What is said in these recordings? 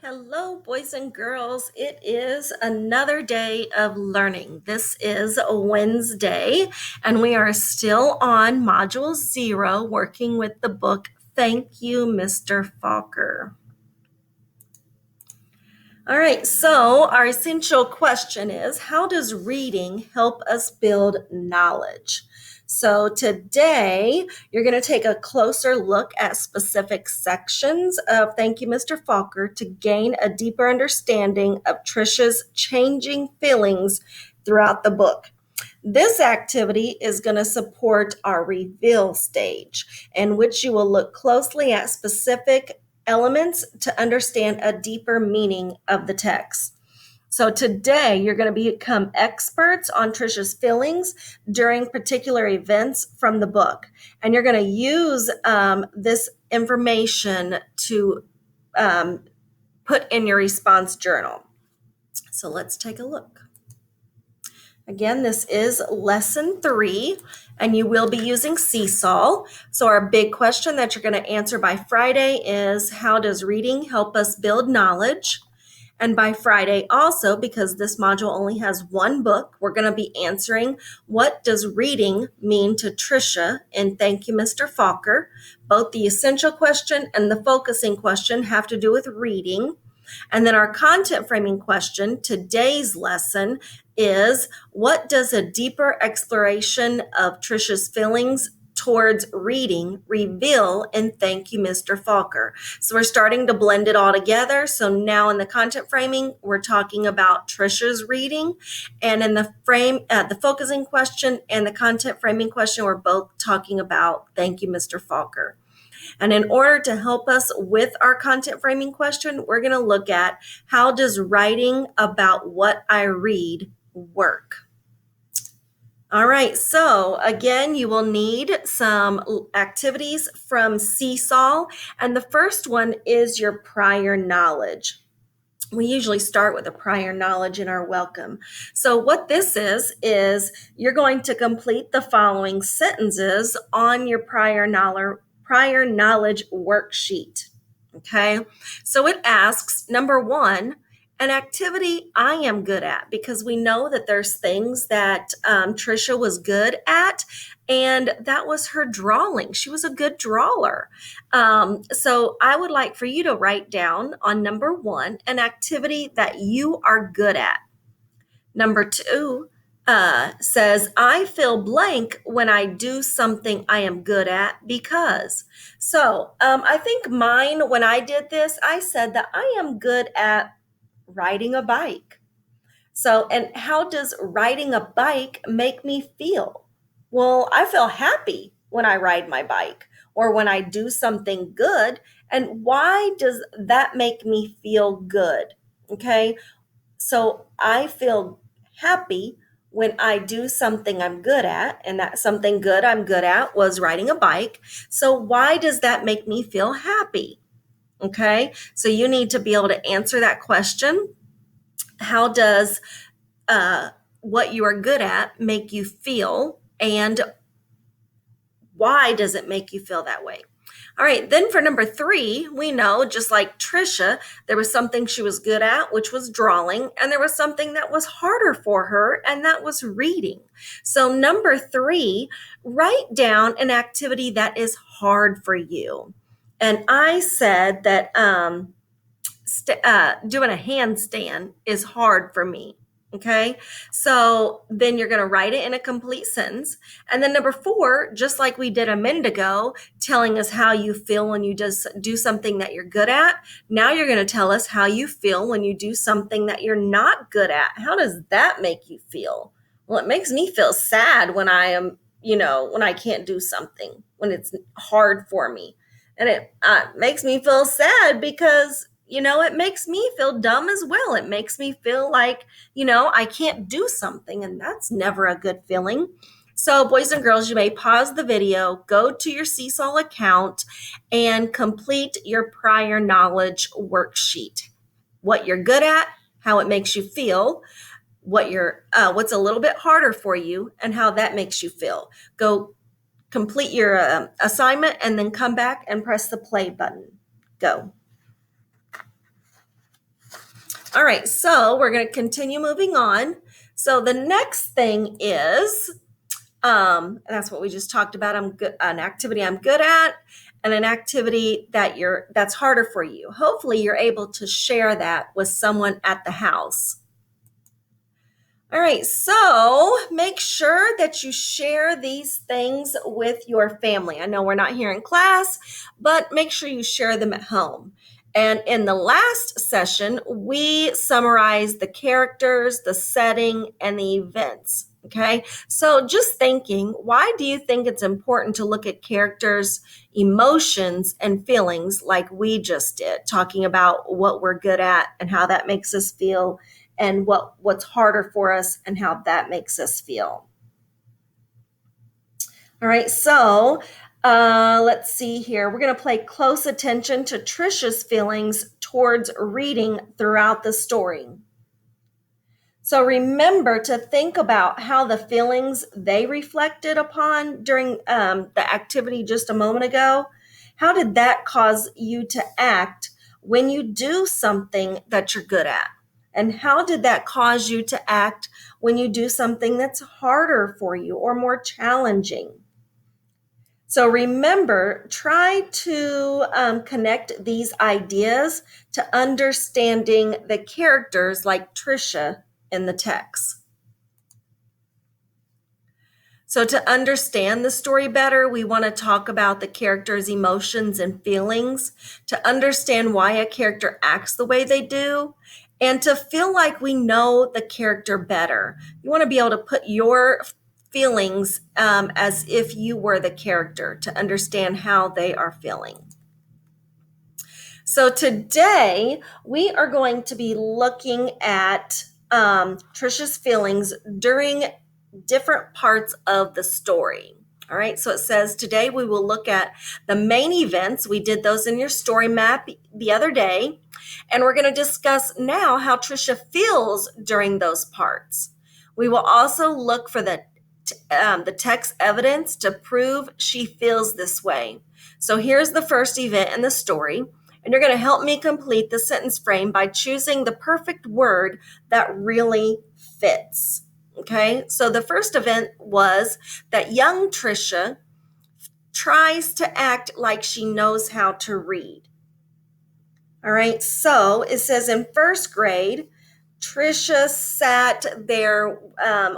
Hello, boys and girls. It is another day of learning. This is a Wednesday, and we are still on Module 0, working with the book Thank You, Mr. Fokker. All right, so our essential question is, how does reading help us build knowledge? So today, you're going to take a closer look at specific sections of Thank You, Mr. Fokker to gain a deeper understanding of Trisha's changing feelings throughout the book. This activity is going to support our reveal stage, in which you will look closely at specific elements to understand a deeper meaning of the text. So today you're going to become experts on Trisha's feelings during particular events from the book. And you're going to use this information to put in your response journal. So let's take a look. Again, this is lesson 3, and you will be using Seesaw. So our big question that you're going to answer by Friday is, how does reading help us build knowledge? And by Friday also, because this module only has one book, we're going to be answering, what does reading mean to Trisha in Thank You, Mr. Fokker? Both the essential question and the focusing question have to do with reading. And then our content framing question, today's lesson, is what does a deeper exploration of Trisha's feelings towards reading reveal in Thank You, Mr. Fokker? So we're starting to blend it all together. So now in the content framing, we're talking about Trisha's reading. And in the the focusing question and the content framing question, we're both talking about Thank You, Mr. Fokker. And in order to help us with our content framing question, we're going to look at, how does writing about what I read work? All right, so again, you will need some activities from Seesaw, and the first one is your prior knowledge. We usually start with a prior knowledge in our welcome. So what this is you're going to complete the following sentences on your prior knowledge worksheet. Okay, so it asks, number 1, an activity I am good at, because we know that there's things that Trisha was good at, and that was her drawing. She was a good drawer. So I would like for you to write down on number 1, an activity that you are good at. Number 2 says, I fill blank when I do something I am good at because. So I think mine, when I did this, I said that I am good at riding a bike. So, and how does riding a bike make me feel? Well, I feel happy when I ride my bike or when I do something good. And why does that make me feel good? Okay. So I feel happy when I do something I'm good at, and that something good I'm good at was riding a bike. So why does that make me feel happy? Okay. So you need to be able to answer that question. How does what you are good at make you feel, and why does it make you feel that way? All right, then for number 3, we know, just like Trisha, there was something she was good at, which was drawing, and there was something that was harder for her, and that was reading. So number 3, write down an activity that is hard for you. And I said that doing a handstand is hard for me. Okay, so then you're going to write it in a complete sentence. And then number 4, just like we did a minute ago, telling us how you feel when you just do something that you're good at. Now you're going to tell us how you feel when you do something that you're not good at. How does that make you feel? Well, it makes me feel sad when I am, when I can't do something, when it's hard for me. And it makes me feel sad because it makes me feel dumb as well. It makes me feel like, I can't do something, and that's never a good feeling. So boys and girls, you may pause the video, go to your Seesaw account, and complete your prior knowledge worksheet. What you're good at, how it makes you feel, what's a little bit harder for you, and how that makes you feel. Go complete your assignment and then come back and press the play button. Go. All right, so we're going to continue moving on. So the next thing is, that's what we just talked about. An activity I'm good at, and an activity that's harder for you. Hopefully, you're able to share that with someone at the house. All right, so make sure that you share these things with your family. I know we're not here in class, but make sure you share them at home. And in the last session, we summarized the characters, the setting, and the events. Okay, so just thinking, why do you think it's important to look at characters' emotions and feelings like we just did, talking about what we're good at and how that makes us feel, and what's harder for us and how that makes us feel? All right, so let's see here. We're going to pay close attention to Trisha's feelings towards reading throughout the story. So remember to think about how the feelings they reflected upon during the activity just a moment ago. How did that cause you to act when you do something that you're good at? And how did that cause you to act when you do something that's harder for you or more challenging? So remember, try to connect these ideas to understanding the characters like Trisha in the text. So to understand the story better, we want to talk about the character's emotions and feelings, to understand why a character acts the way they do, and to feel like we know the character better. You want to be able to put your feelings as if you were the character, to understand how they are feeling. So today we are going to be looking at Trisha's feelings during different parts of the story. All right, so it says today we will look at the main events. We did those in your story map the other day, and we're going to discuss now how Trisha feels during those parts. We will also look for the text evidence to prove she feels this way. So here's the first event in the story, and you're going to help me complete the sentence frame by choosing the perfect word that really fits. Okay, so the first event was that young Trisha tries to act like she knows how to read. All right, so it says in first grade, Trisha sat there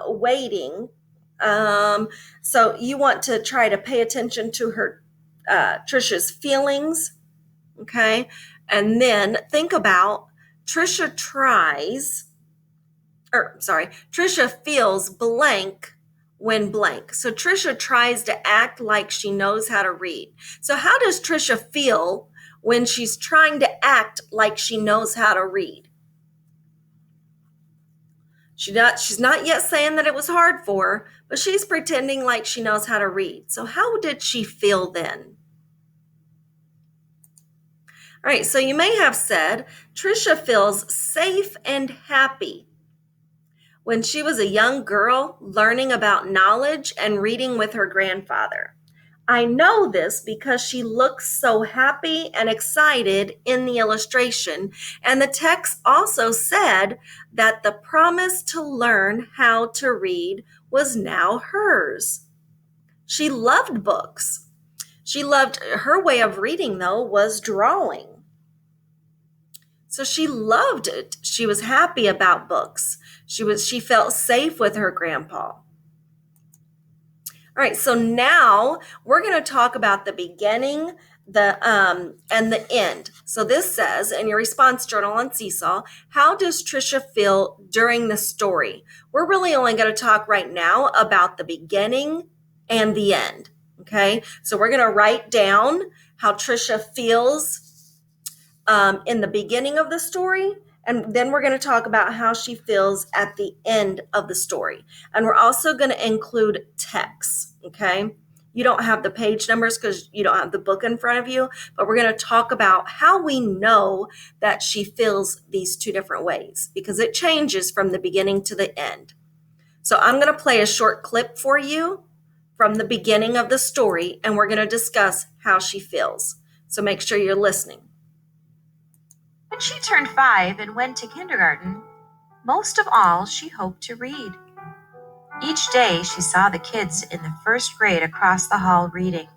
waiting. So you want to try to pay attention to her, Trisha's feelings, okay? And then think about Trisha feels blank when blank. So Trisha tries to act like she knows how to read. So how does Trisha feel when she's trying to act like she knows how to read? She's not yet saying that it was hard for her, but she's pretending like she knows how to read. So how did she feel then? All right, so you may have said Trisha feels safe and happy when she was a young girl learning about knowledge and reading with her grandfather. I know this because she looks so happy and excited in the illustration, and the text also said that the promise to learn how to read was now hers. She loved books. Her way of reading, though, was drawing. So she loved it. She was happy about books. She felt safe with her grandpa. All right, so now we're going to talk about the beginning, and the end. So this says in your response journal on Seesaw, how does Trisha feel during the story? We're really only going to talk right now about the beginning and the end. Okay, so we're going to write down how Trisha feels in the beginning of the story, and then we're going to talk about how she feels at the end of the story. And we're also going to include text, okay? You don't have the page numbers because you don't have the book in front of you, but we're going to talk about how we know that she feels these two different ways, because it changes from the beginning to the end. So I'm going to play a short clip for you from the beginning of the story, and we're going to discuss how she feels. So make sure you're listening. When she turned 5 and went to kindergarten, most of all she hoped to read. Each day she saw the kids in the first grade across the hall reading.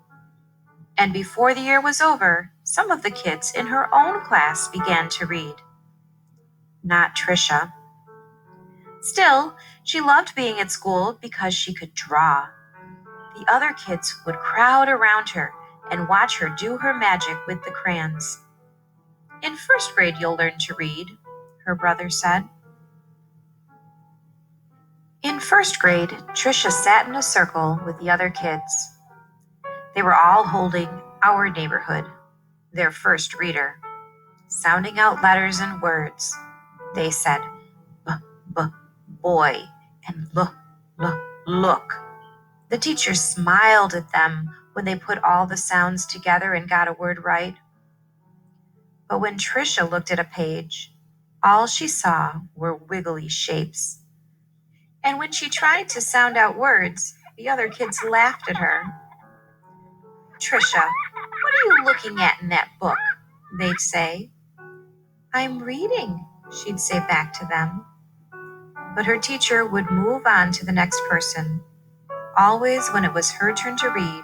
And before the year was over, some of the kids in her own class began to read. Not Trisha. Still, she loved being at school because she could draw. The other kids would crowd around her and watch her do her magic with the crayons. In first grade you'll learn to read, her brother said. In first grade, Trisha sat in a circle with the other kids. They were all holding Our Neighborhood, their first reader. Sounding out letters and words, they said, boy, and look. The teacher smiled at them when they put all the sounds together and got a word right. But when Trisha looked at a page, all she saw were wiggly shapes. And when she tried to sound out words, the other kids laughed at her. Trisha, what are you looking at in that book? They'd say. I'm reading, she'd say back to them. But her teacher would move on to the next person. Always when it was her turn to read,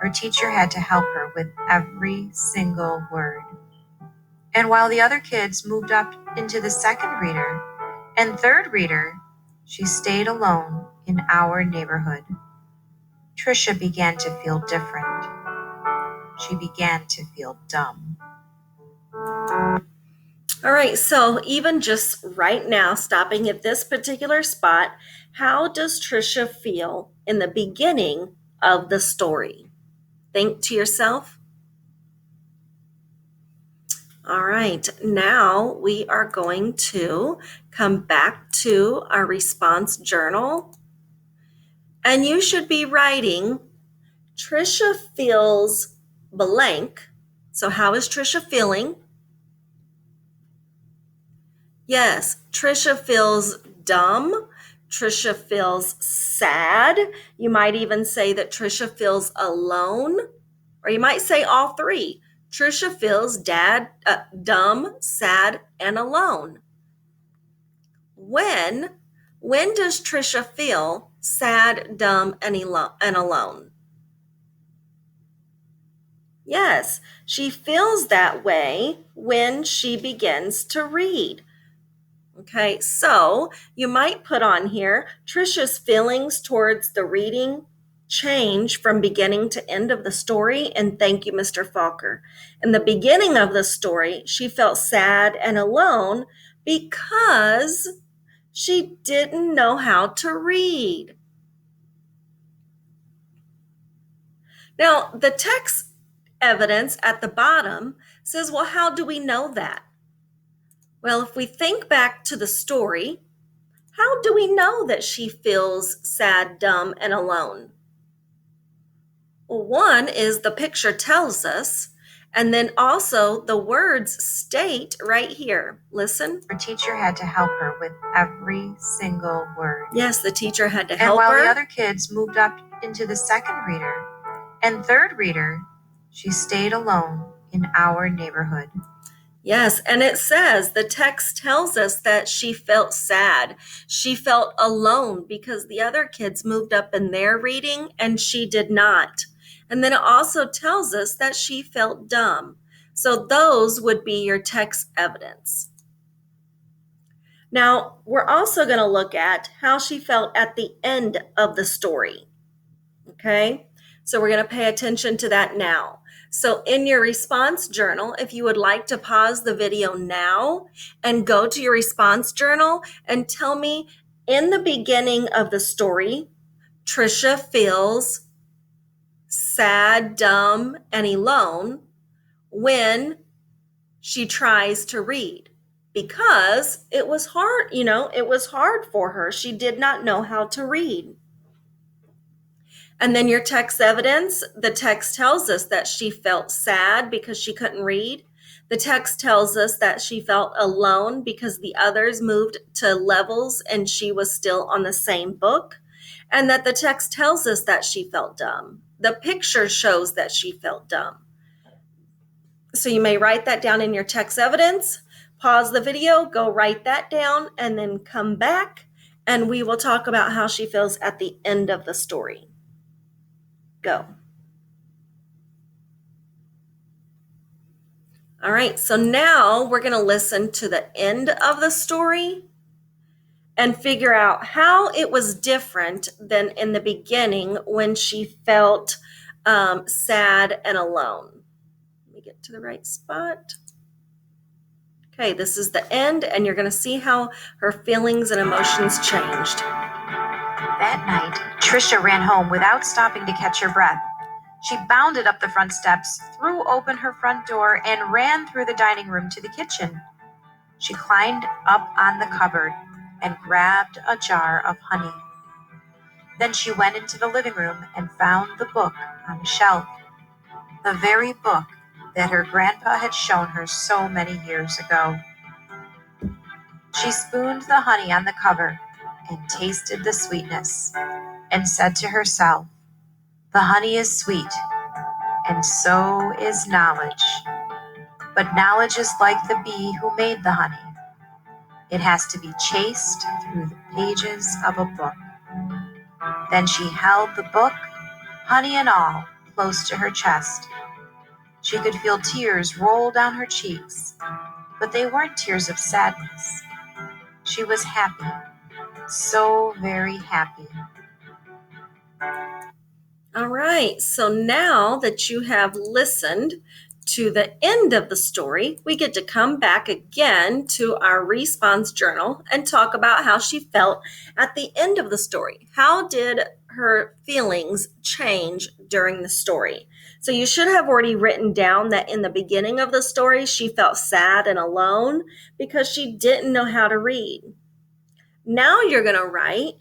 her teacher had to help her with every single word. And while the other kids moved up into the second reader and third reader, she stayed alone in Our Neighborhood. Trisha began to feel different. She began to feel dumb. All right, so even just right now, stopping at this particular spot, how does Trisha feel in the beginning of the story? Think to yourself. All right, now we are going to come back to our response journal. And you should be writing, Trisha feels blank. So how is Trisha feeling? Yes, Trisha feels dumb. Trisha feels sad. You might even say that Trisha feels alone, or you might say all three. Trisha feels dumb, sad, and alone. When does Trisha feel sad, dumb, and alone? Yes, she feels that way when she begins to read. Okay, so you might put on here, Trisha's feelings towards the reading change from beginning to end of the story, and thank you, Mr. Falker. In the beginning of the story, she felt sad and alone because she didn't know how to read. Now, the text evidence at the bottom says, well, how do we know that? Well, if we think back to the story, how do we know that she feels sad, dumb, and alone? Well, one is the picture tells us, and then also the words state right here. Listen. Her teacher had to help her with every single word. Yes, the teacher had to help her. And while the other kids moved up into the second reader and third reader, she stayed alone in Our Neighborhood. Yes, and it says, the text tells us that she felt sad. She felt alone because the other kids moved up in their reading and she did not. And then it also tells us that she felt dumb. So those would be your text evidence. Now, we're also going to look at how she felt at the end of the story. Okay, so we're going to pay attention to that now. So in your response journal, if you would like to pause the video now and go to your response journal and tell me in the beginning of the story, Trisha feels sad, dumb, and alone when she tries to read because it was hard, it was hard for her. She did not know how to read. And then your text evidence, the text tells us that she felt sad because she couldn't read. The text tells us that she felt alone because the others moved to levels and she was still on the same book. And that the text tells us that she felt dumb. The picture shows that she felt dumb. So you may write that down in your text evidence. Pause the video, go write that down, and then come back, and we will talk about how she feels at the end of the story. Go. All right, so now we're going to listen to the end of the story and figure out how it was different than in the beginning when she felt sad and alone. Let me get to the right spot. Okay, this is the end, and you're going to see how her feelings and emotions changed. That night, Trisha ran home without stopping to catch her breath. She bounded up the front steps, threw open her front door, and ran through the dining room to the kitchen. She climbed up on the cupboard and grabbed a jar of honey. Then she went into the living room and found the book on the shelf, the very book that her grandpa had shown her so many years ago. She spooned the honey on the cover and tasted the sweetness and said to herself, "The honey is sweet, and so is knowledge. But knowledge is like the bee who made the honey. It has to be chased through the pages of a book." Then she held the book, honey and all, close to her chest. She could feel tears roll down her cheeks, but they weren't tears of sadness. She was happy, so very happy. All right, so now that you have listened to the end of the story, we get to come back again to our response journal and talk about how she felt at the end of the story. How did her feelings change during the story? So you should have already written down that in the beginning of the story, she felt sad and alone because she didn't know how to read. Now you're going to write,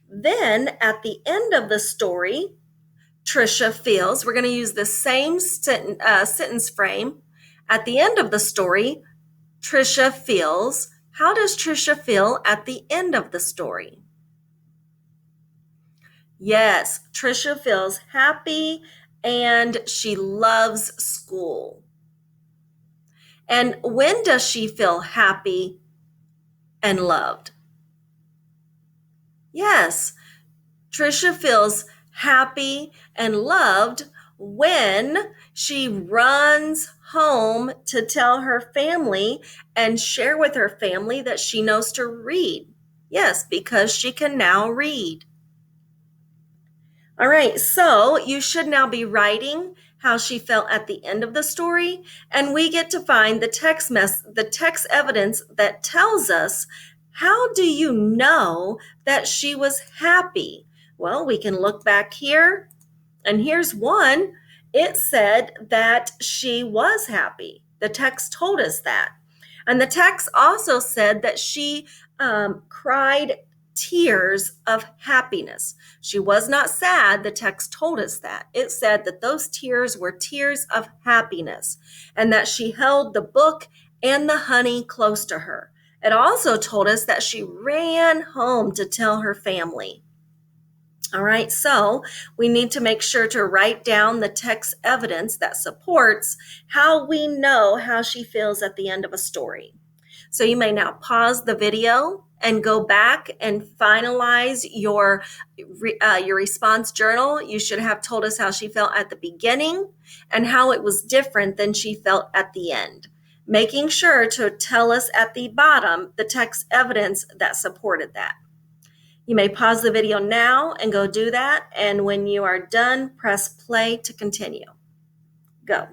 then at the end of the story, Trisha feels, we're going to use the same sentence frame. At the end of the story, Trisha feels. How does Trisha feel at the end of the story? Yes, Trisha feels happy and she loves school. And when does she feel happy and loved? Yes, Trisha feels happy and loved when she runs home to tell her family and share with her family that she knows to read. Yes, because she can now read. All right, so you should now be writing how she felt at the end of the story, and we get to find the text evidence that tells us, how do you know that she was happy? Well, we can look back here, and here's one. It said that she was happy. The text told us that. And the text also said that she cried tears of happiness. She was not sad. The text told us that. It said that those tears were tears of happiness and that she held the book and the honey close to her. It also told us that she ran home to tell her family. All right, so we need to make sure to write down the text evidence that supports how we know how she feels at the end of a story. So you may now pause the video and go back and finalize your response journal. You should have told us how she felt at the beginning and how it was different than she felt at the end, making sure to tell us at the bottom the text evidence that supported that. You may pause the video now and go do that. And when you are done, press play to continue. Go.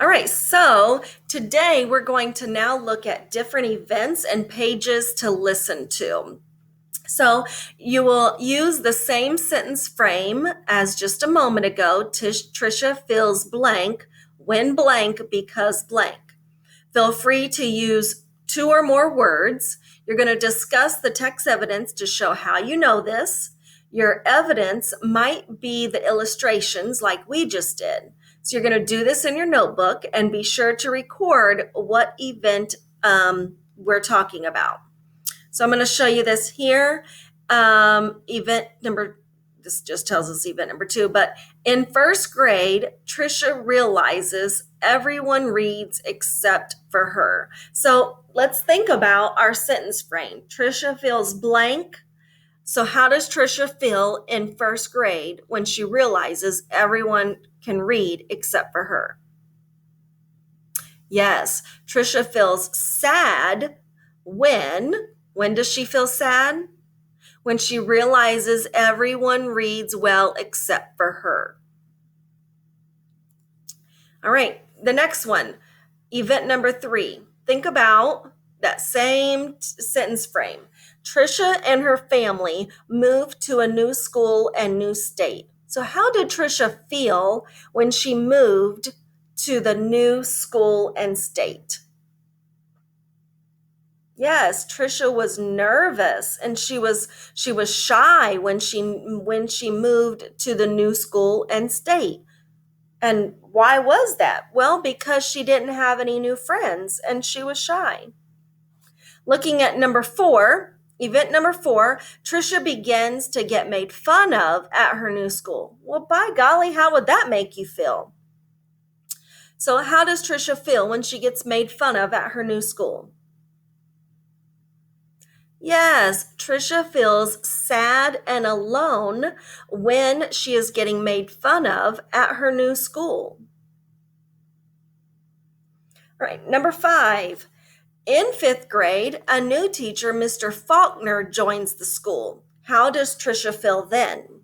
All right, so today we're going to now look at different events and pages to listen to. So you will use the same sentence frame as just a moment ago. Trisha feels blank when blank because blank. Feel free to use 2 or more words. You're going to discuss the text evidence to show how you know this. Your evidence might be the illustrations like we just did. So you're going to do this in your notebook and be sure to record what event we're talking about. So I'm going to show you this here. Event number this just tells us event number 2, but in first grade, Trisha realizes everyone reads except for her. So let's think about our sentence frame. Trisha feels blank. So how does Trisha feel in first grade when she realizes everyone can read except for her? Yes, Trisha feels sad when does she feel sad? When she realizes everyone reads well except for her. All right, the next one, event number 3. Think about that same sentence frame. Trisha and her family moved to a new school and new state. So how did Trisha feel when she moved to the new school and state? Yes, Trisha was nervous and she was shy when she moved to the new school and state. And why was that? Well, because she didn't have any new friends and she was shy. Looking at number 4, event number 4, Trisha begins to get made fun of at her new school. Well, by golly, how would that make you feel? So how does Trisha feel when she gets made fun of at her new school? Yes, Trisha feels sad and alone when she is getting made fun of at her new school. All right, number 5. In 5th grade, a new teacher, Mr. Faulkner, joins the school. How does Trisha feel then?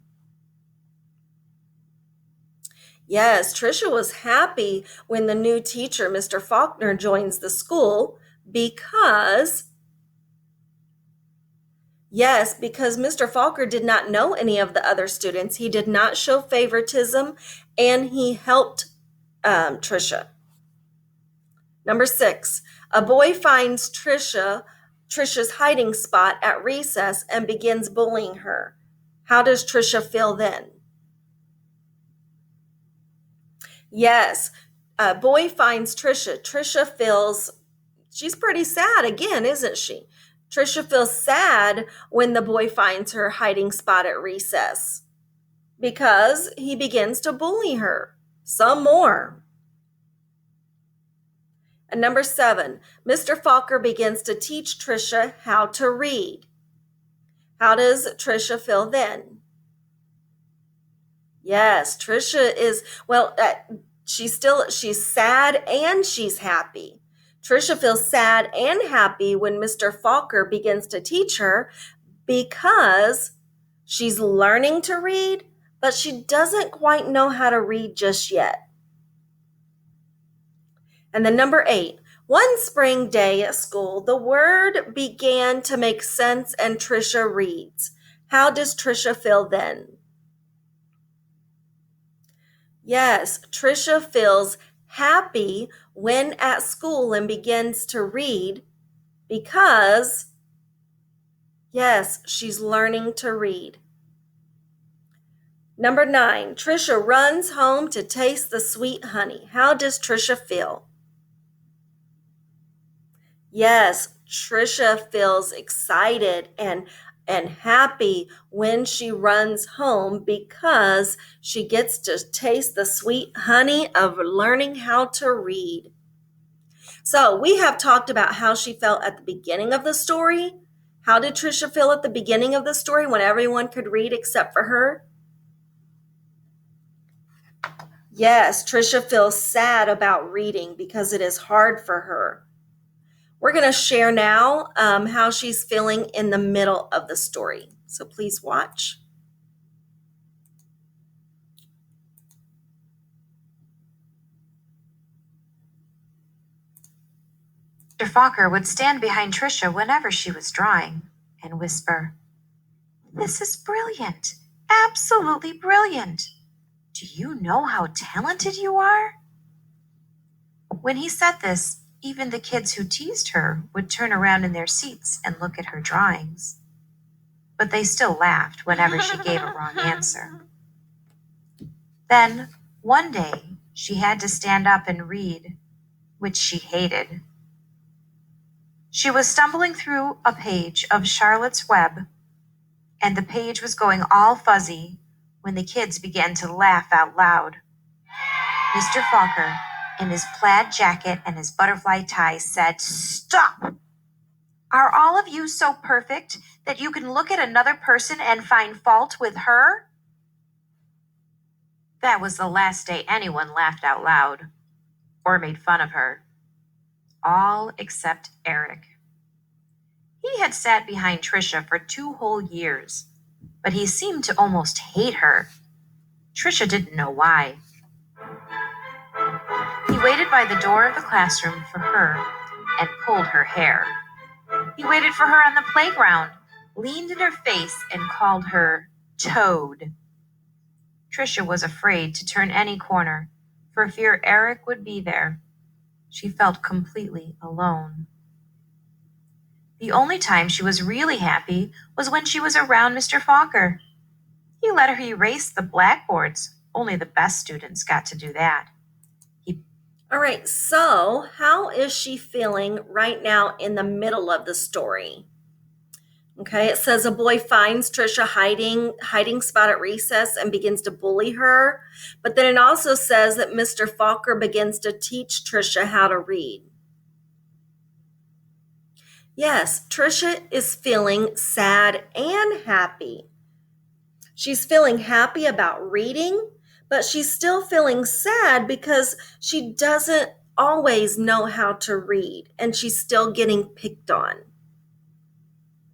Yes, Trisha was happy when the new teacher, Mr. Faulkner, joins the school because Mr. Faulkner did not know any of the other students. He did not show favoritism, and he helped Trisha. Number 6, a boy finds Trisha's hiding spot at recess and begins bullying her. How does Trisha feel then? Yes, a boy finds Trisha. Trisha feels, she's pretty sad again, isn't she? Trisha feels sad when the boy finds her hiding spot at recess because he begins to bully her some more. And number 7, Mr. Faulkner begins to teach Trisha how to read. How does Trisha feel then? Yes, Trisha is, she's sad and she's happy. Trisha feels sad and happy when Mr. Faulkner begins to teach her because she's learning to read, but she doesn't quite know how to read just yet. And then number 8, one spring day at school, the word began to make sense and Trisha reads. How does Trisha feel then? Yes, Trisha feels happy when at school and begins to read because, yes, she's learning to read. Number 9, Trisha runs home to taste the sweet honey. How does Trisha feel? Yes, Trisha feels excited and happy when she runs home because she gets to taste the sweet honey of learning how to read. So we have talked about how she felt at the beginning of the story. How did Trisha feel at the beginning of the story when everyone could read except for her? Yes, Trisha feels sad about reading because it is hard for her. We're going to share now how she's feeling in the middle of the story. So please watch. Mr. Faulkner would stand behind Trisha whenever she was drawing and whisper, "This is brilliant, absolutely brilliant. Do you know how talented you are?" When he said this, even the kids who teased her would turn around in their seats and look at her drawings. But they still laughed whenever she gave a wrong answer. Then, one day, she had to stand up and read, which she hated. She was stumbling through a page of Charlotte's Web, and the page was going all fuzzy when the kids began to laugh out loud. Mr. Fokker, in his plaid jacket and his butterfly tie, said, "Stop! Are all of you so perfect that you can look at another person and find fault with her?" That was the last day anyone laughed out loud or made fun of her. All except Eric. He had sat behind Trisha for 2 whole years, but he seemed to almost hate her. Trisha didn't know why. He waited by the door of the classroom for her and pulled her hair. He waited for her on the playground, leaned in her face, and called her Toad. Trisha was afraid to turn any corner for fear Eric would be there. She felt completely alone. The only time she was really happy was when she was around Mr. Fokker. He let her erase the blackboards. Only the best students got to do that. All right, so how is she feeling right now in the middle of the story? Okay, it says a boy finds Trisha hiding spot at recess and begins to bully her. But then it also says that Mr. Fokker begins to teach Trisha how to read. Yes, Trisha is feeling sad and happy. She's feeling happy about reading, but she's still feeling sad because she doesn't always know how to read and she's still getting picked on.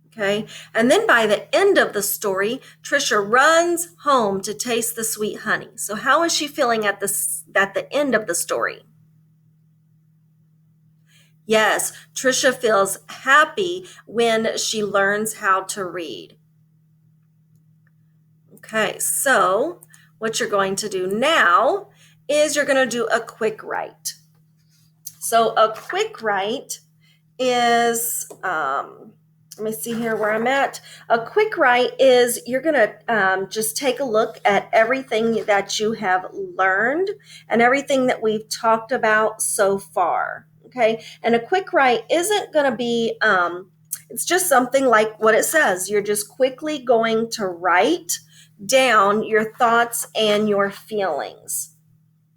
Okay, and then by the end of the story, Trisha runs home to taste the sweet honey. So how is she feeling at the end of the story? Yes, Trisha feels happy when she learns how to read. Okay, so what you're going to do now is you're going to do a quick write. So a quick write is, let me see here where I'm at. A quick write is you're going to just take a look at everything that you have learned and everything that we've talked about so far. Okay, and a quick write isn't going to be, it's just something like what it says. You're just quickly going to write down your thoughts and your feelings.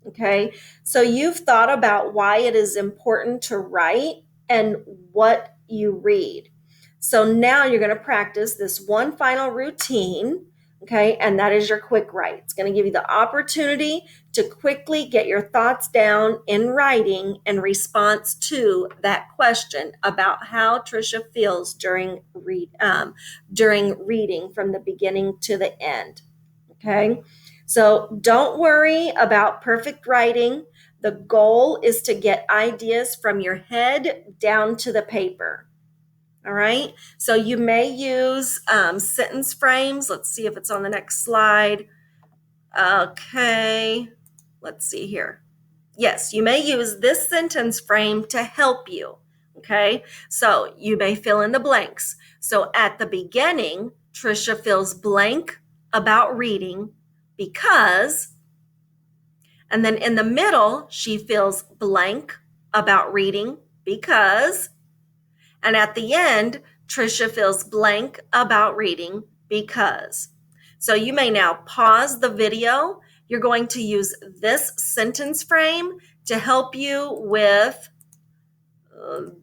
Okay, so you've thought about why it is important to write and what you read. So now you're going to practice this one final routine, okay, and that is your quick write. It's going to give you the opportunity to quickly get your thoughts down in writing in response to that question about how Trisha feels during reading from the beginning to the end, okay? So don't worry about perfect writing. The goal is to get ideas from your head down to the paper. All right, so you may use sentence frames. Let's see if it's on the next slide. Okay, let's see here. Yes, you may use this sentence frame to help you. Okay, so you may fill in the blanks. So at the beginning, Trisha feels blank about reading because, and then in the middle, she feels blank about reading because, and at the end, Trisha feels blank about reading because. So you may now pause the video. You're going to use this sentence frame to help you with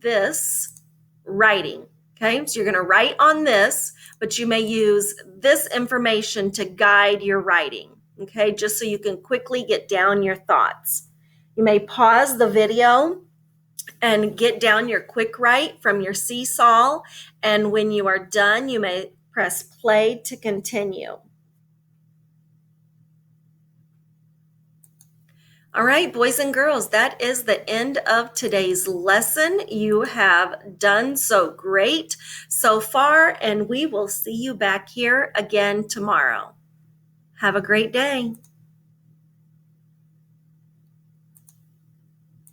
this writing. Okay, so you're going to write on this, but you may use this information to guide your writing. Okay, just so you can quickly get down your thoughts. You may pause the video and get down your quick write from your seesaw. And when you are done, you may press play to continue. All right, boys and girls, that is the end of today's lesson. You have done so great so far, and we will see you back here again tomorrow. Have a great day.